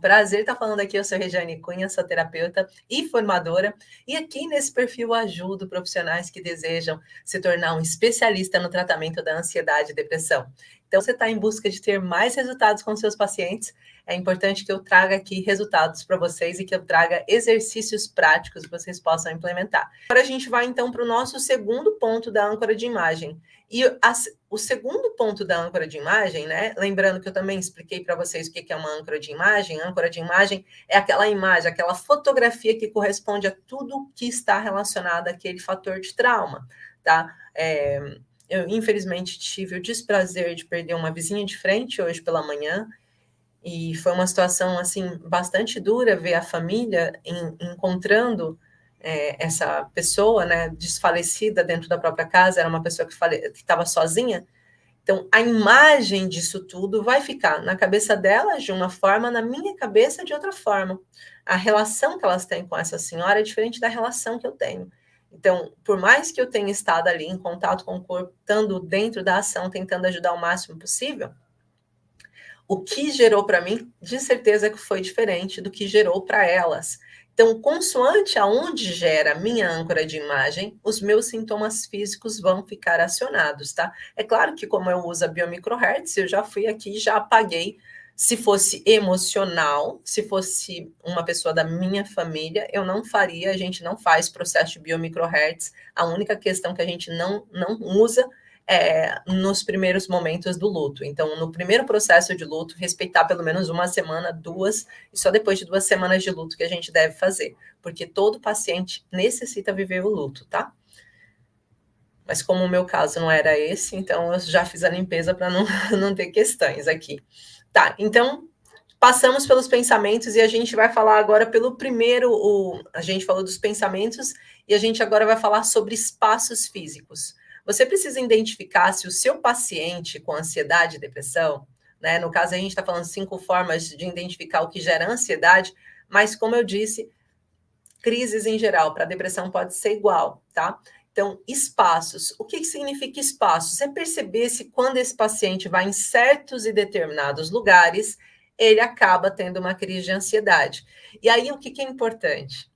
Prazer estar falando aqui, eu sou Regiane Cunha, sou terapeuta e formadora, e aqui nesse perfil ajudo profissionais que desejam se tornar um especialista no tratamento da ansiedade e depressão. Então, você está em busca de ter mais resultados com seus pacientes, é importante que eu traga aqui resultados para vocês e que eu traga exercícios práticos que vocês possam implementar. Agora a gente vai então para o nosso segundo ponto da âncora de imagem. E o segundo ponto da âncora de imagem, né? Lembrando que eu também expliquei para vocês o que é uma âncora de imagem. A âncora de imagem é aquela imagem, aquela fotografia que corresponde a tudo que está relacionado àquele fator de trauma, tá? Eu, infelizmente, tive o desprazer de perder uma vizinha de frente hoje pela manhã, e foi uma situação, assim, bastante dura ver a família encontrando essa pessoa, né, desfalecida dentro da própria casa. Era uma pessoa que estava sozinha. Então, a imagem disso tudo vai ficar na cabeça delas de uma forma, na minha cabeça de outra forma. A relação que elas têm com essa senhora é diferente da relação que eu tenho. Então, por mais que eu tenha estado ali em contato com o corpo, estando dentro da ação, tentando ajudar o máximo possível, o que gerou para mim, de certeza que foi diferente do que gerou para elas. Então, consoante aonde gera a minha âncora de imagem, os meus sintomas físicos vão ficar acionados, tá? É claro que como eu uso a biomicrohertz, eu já fui aqui e já apaguei. Se fosse emocional, se fosse uma pessoa da minha família, eu não faria, a gente não faz processo de biomicrohertz. A única questão que a gente não usa nos primeiros momentos do luto. Então, no primeiro processo de luto, respeitar pelo menos uma semana, duas, e só depois de 2 semanas de luto que a gente deve fazer, porque todo paciente necessita viver o luto, tá? Mas como o meu caso não era esse, então eu já fiz a limpeza para não ter questões aqui. Tá, então passamos pelos pensamentos e a gente vai falar agora pelo primeiro, a gente falou dos pensamentos e a gente agora vai falar sobre espaços físicos. Você precisa identificar se o seu paciente com ansiedade e depressão, né? No caso, a gente está falando 5 formas de identificar o que gera ansiedade, mas como eu disse, crises em geral, para depressão pode ser igual, tá? Então, espaços. O que significa espaços? É perceber se quando esse paciente vai em certos e determinados lugares, ele acaba tendo uma crise de ansiedade. E aí, o que é importante?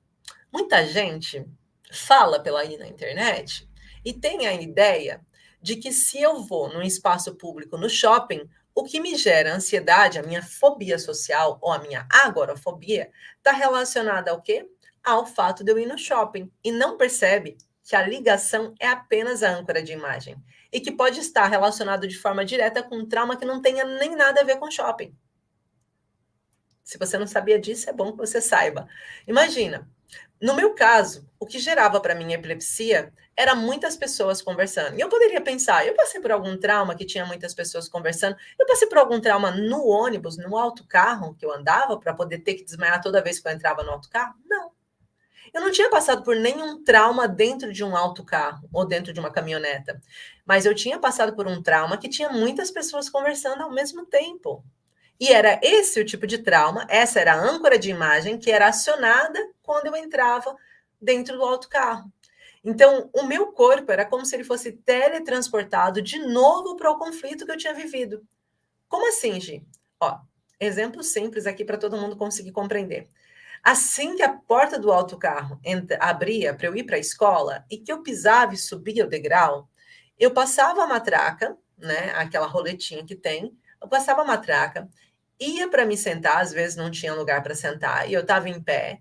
Muita gente fala pela aí na internet e tem a ideia de que se eu vou num espaço público, no shopping, o que me gera ansiedade, a minha fobia social ou a minha agorafobia, está relacionada ao quê? Ao fato de eu ir no shopping e não percebe que a ligação é apenas a âncora de imagem e que pode estar relacionado de forma direta com um trauma que não tenha nem nada a ver com shopping. Se você não sabia disso, é bom que você saiba. Imagina, no meu caso, o que gerava para mim epilepsia era muitas pessoas conversando. E eu poderia pensar, eu passei por algum trauma que tinha muitas pessoas conversando, eu passei por algum trauma no ônibus, no autocarro que eu andava, para poder ter que desmaiar toda vez que eu entrava no autocarro? Não. Eu não tinha passado por nenhum trauma dentro de um autocarro ou dentro de uma caminhoneta, mas eu tinha passado por um trauma que tinha muitas pessoas conversando ao mesmo tempo. E era esse o tipo de trauma, essa era a âncora de imagem que era acionada quando eu entrava dentro do autocarro. Então, o meu corpo era como se ele fosse teletransportado de novo para o conflito que eu tinha vivido. Como assim, Gi? Ó, exemplo simples aqui para todo mundo conseguir compreender. Assim que a porta do autocarro abria para eu ir para a escola e que eu pisava e subia o degrau, eu passava a matraca, né, aquela roletinha que tem, eu passava a matraca, ia para me sentar, às vezes não tinha lugar para sentar, e eu estava em pé,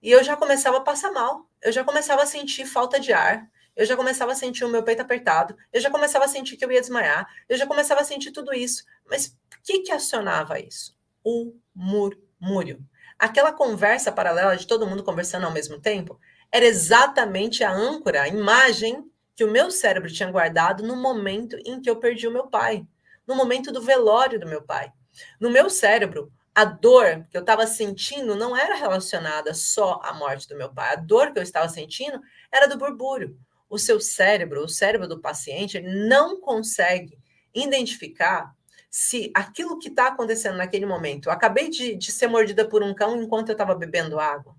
e eu já começava a passar mal, eu já começava a sentir falta de ar, eu já começava a sentir o meu peito apertado, eu já começava a sentir que eu ia desmaiar, eu já começava a sentir tudo isso. Mas o que acionava isso? O murmúrio. Aquela conversa paralela de todo mundo conversando ao mesmo tempo era exatamente a âncora, a imagem que o meu cérebro tinha guardado no momento em que eu perdi o meu pai, no momento do velório do meu pai. No meu cérebro, a dor que eu estava sentindo não era relacionada só à morte do meu pai. A dor que eu estava sentindo era do burbúrio. O seu cérebro, o cérebro do paciente, ele não consegue identificar se aquilo que está acontecendo naquele momento. Eu acabei de ser mordida por um cão enquanto eu estava bebendo água.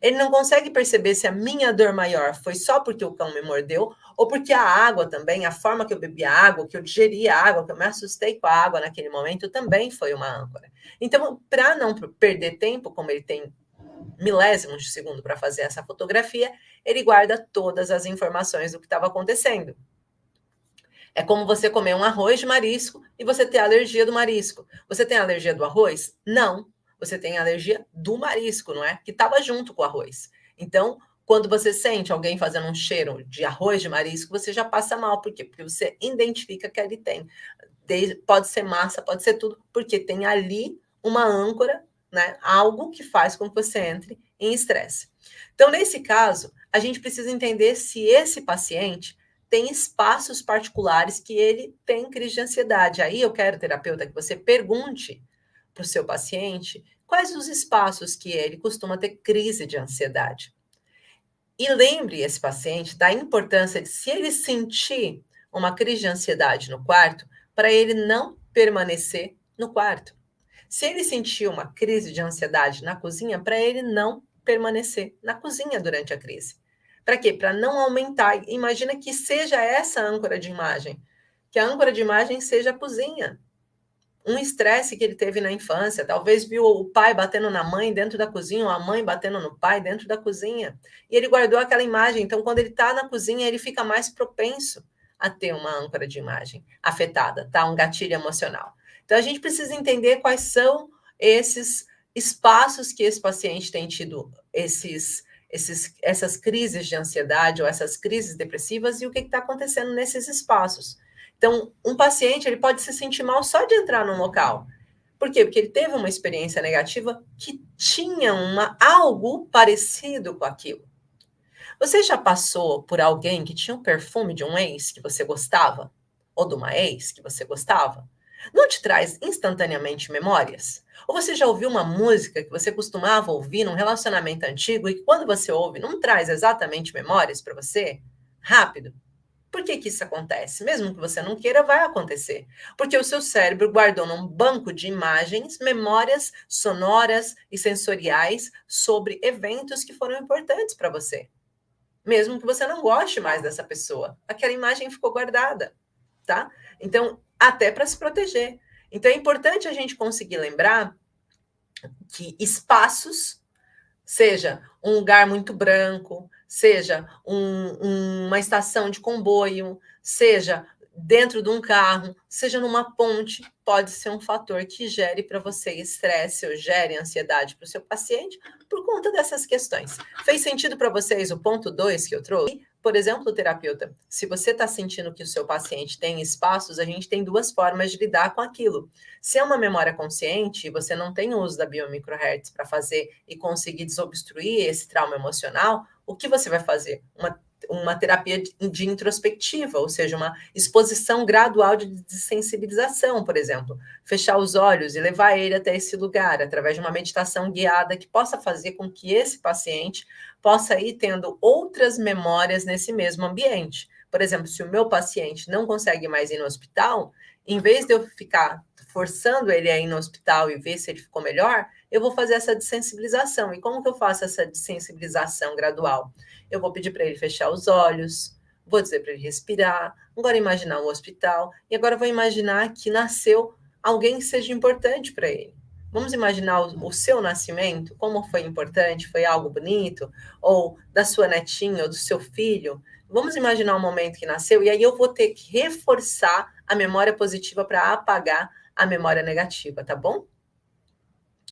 Ele não consegue perceber se a minha dor maior foi só porque o cão me mordeu ou porque a água também, a forma que eu bebi a água, que eu digeri a água, que eu me assustei com a água naquele momento, também foi uma âncora. Então, para não perder tempo, como ele tem milésimos de segundo para fazer essa fotografia, ele guarda todas as informações do que estava acontecendo. É como você comer um arroz de marisco e você ter alergia do marisco. Você tem alergia do arroz? Não. Você tem alergia do marisco, não é? Que estava junto com o arroz. Então, quando você sente alguém fazendo um cheiro de arroz de marisco, você já passa mal. Por quê? Porque você identifica que ele tem. Pode ser massa, pode ser tudo, porque tem ali uma âncora, né? Algo que faz com que você entre em estresse. Então, nesse caso, a gente precisa entender se esse paciente tem espaços particulares que ele tem crise de ansiedade. Aí eu quero, terapeuta, que você pergunte para o seu paciente quais os espaços que ele costuma ter crise de ansiedade. E lembre esse paciente da importância de, se ele sentir uma crise de ansiedade no quarto, para ele não permanecer no quarto. Se ele sentir uma crise de ansiedade na cozinha, para ele não permanecer na cozinha durante a crise. Para quê? Para não aumentar. Imagina que seja essa a âncora de imagem, que a âncora de imagem seja a cozinha. Um estresse que ele teve na infância, talvez viu o pai batendo na mãe dentro da cozinha, ou a mãe batendo no pai dentro da cozinha, e ele guardou aquela imagem. Então, quando ele está na cozinha, ele fica mais propenso a ter uma âncora de imagem afetada, tá? Um gatilho emocional. Então, a gente precisa entender quais são esses espaços que esse paciente tem tido essas crises de ansiedade ou essas crises depressivas e o que está acontecendo nesses espaços. Então, um paciente ele pode se sentir mal só de entrar num local. Por quê? Porque ele teve uma experiência negativa que tinha algo parecido com aquilo. Você já passou por alguém que tinha um perfume de um ex que você gostava? Ou de uma ex que você gostava? Não te traz instantaneamente memórias? Ou você já ouviu uma música que você costumava ouvir num relacionamento antigo e que quando você ouve não traz exatamente memórias para você? Rápido. Por que isso acontece? Mesmo que você não queira, vai acontecer. Porque o seu cérebro guardou num banco de imagens, memórias sonoras e sensoriais sobre eventos que foram importantes para você. Mesmo que você não goste mais dessa pessoa, aquela imagem ficou guardada, tá? Então, até para se proteger. Então, é importante a gente conseguir lembrar que espaços, seja um lugar muito branco, seja uma estação de comboio, seja dentro de um carro, seja numa ponte, pode ser um fator que gere para você estresse ou gere ansiedade para o seu paciente por conta dessas questões. Fez sentido para vocês o ponto 2 que eu trouxe? Por exemplo, terapeuta, se você está sentindo que o seu paciente tem espaços, a gente tem duas formas de lidar com aquilo. Se é uma memória consciente, você não tem o uso da biomicrohertz para fazer e conseguir desobstruir esse trauma emocional, o que você vai fazer? Uma terapia de introspectiva, ou seja, uma exposição gradual de desensibilização, por exemplo. Fechar os olhos e levar ele até esse lugar, através de uma meditação guiada que possa fazer com que esse paciente possa ir tendo outras memórias nesse mesmo ambiente. Por exemplo, se o meu paciente não consegue mais ir no hospital, em vez de eu ficar forçando ele a ir no hospital e ver se ele ficou melhor, eu vou fazer essa desensibilização. E como que eu faço essa desensibilização gradual? Eu vou pedir para ele fechar os olhos, vou dizer para ele respirar, agora imaginar o hospital, e agora vou imaginar que nasceu alguém que seja importante para ele. Vamos imaginar o seu nascimento, como foi importante, foi algo bonito, ou da sua netinha, ou do seu filho. Vamos imaginar o momento que nasceu, e aí eu vou ter que reforçar a memória positiva para apagar a memória negativa, tá bom?